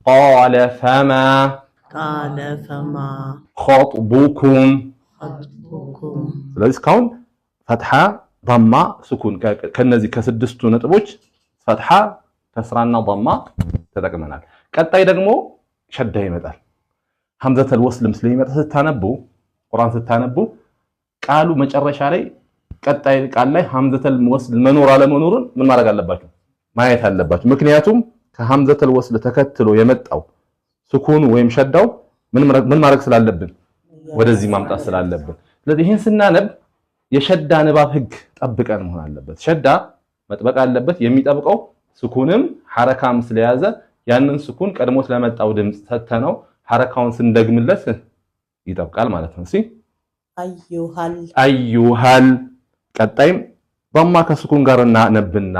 قال فما خطبكم ስለዚህ እስካሁን ፈትሐ ضማ ስኩን ከነዚህ ከስድስቱ ነጥቦች ፈትሐ ከስራና ضማ ተጠቅመናል። ቀጣይ ደግሞ ሸዳ ይመጣል። ሐምዘተል ወስልም ስለሚመጣ ስታነቡ ቁርአን ስታነቡ ቃሉ መጨረሻ ላይ ቀጣይ ቃል ላይ ሐምዘተል ወስል መኖር አለመኖሩን ምን ማድረግ አለባችሁ? ማየት አለባችሁ። ምክንያቱም ከሐምዘተል ወስል ተከትሎ የመጣው ስኩኑ ወይም ሸዳው ምን ማድረግ ስላለብን ወደዚህ ማምጣት ስላለብን፣ ስለዚህ ይሄን ስናነብ የሸዳ ንባብ ህግ ጠብቀን መሆን አለበት። ሸዳ መጥበቅ አለበት። የሚጠብቀው ስኩንም ሐረካም ስለያዘ ያንን ስኩን ቀድሞ ስለመጣው ድምጽ ሰተነው ሐረካውን ስንደግምለት ይጠብቃል ማለት ነው። እሺ አዩሃል ቀጣይም ضማ ከስኩን ጋር እናነብና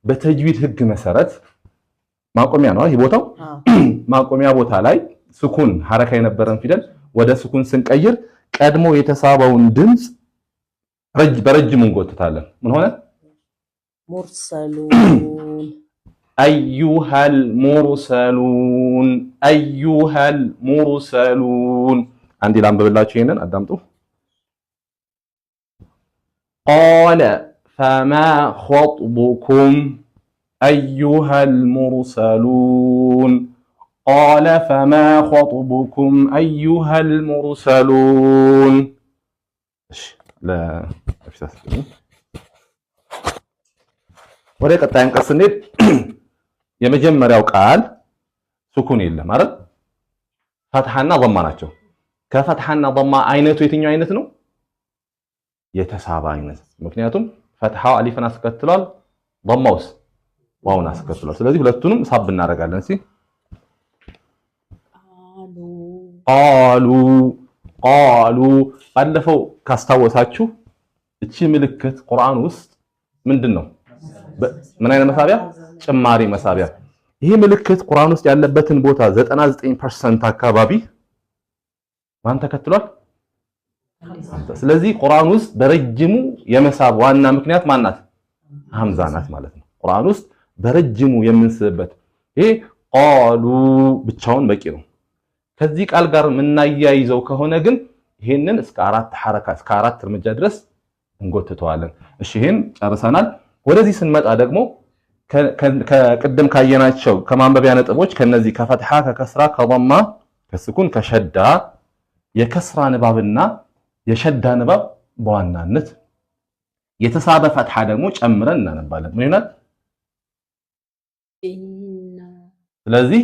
በተጅዊድ ህግ መሰረት ማቆሚያ ነው ይሄ ቦታው። ማቆሚያ ቦታ ላይ ስኩን ሐረካ የነበረን ፊደል ወደ ስኩን ስንቀይር ቀድሞ የተሳበውን ድምጽ በረጅሙ እንጎትታለን። ምን ሆነ? ሙርሰሉን አዩሃል ሙርሰሉን አዩሃል ሙርሰሉን። አንዴ ላንብብላችሁ ይሄንን አዳምጡ። ቃለ ፈማ ኸጥቡኩም አዩሃል ሙርሰሉን ቃለ ፈማ ኸጥቡኩም አዩሃል ሙርሰሉን። ወደ ቀጣይ አንቀጽ ስንሄድ የመጀመሪያው ቃል ስኩን የለም አይደል? ፈትሐና ضማ ናቸው። ከፈትሐና ضማ አይነቱ የትኛው አይነት ነው? የተሳበ አይነት። ምክንያቱም ፈትሐው አሊፍን አስከትሏል፣ ضማውስ ዋውን አስከትሏል። ስለዚህ ሁለቱንም ሳብ እናደርጋለን። እስኪ ቃሉ ባለፈው ካስታወሳችሁ እቺ ምልክት ቁርአን ውስጥ ምንድነው? ምን አይነት መሳቢያ? ጭማሪ መሳቢያ። ይሄ ምልክት ቁርአን ውስጥ ያለበትን ቦታ 99% አካባቢ ማን ተከትሏል? ስለዚህ ቁርአን ውስጥ በረጅሙ የመሳብ ዋና ምክንያት ማናት? ሐምዛ ናት ማለት ነው። ቁርአን ውስጥ በረጅሙ የምንስብበት ይሄ ቃሉ ብቻውን በቂ ነው። ከዚህ ቃል ጋር የምናያይዘው ከሆነ ግን ይሄንን እስከ 4 ሐረካ እስከ 4 እርምጃ ድረስ እንጎትተዋለን። እሺ ይሄን ጨርሰናል። ወደዚህ ስንመጣ ደግሞ ከቅድም ካየናቸው ከማንበቢያ ነጥቦች ከነዚህ ከፈትሐ ከከስራ ከضማ ከስኩን ከሸዳ የከስራ ንባብና የሸዳ ንባብ በዋናነት የተሳበ ፈትሐ ደግሞ ጨምረን እናነባለን። ምን ይሆናል? ስለዚህ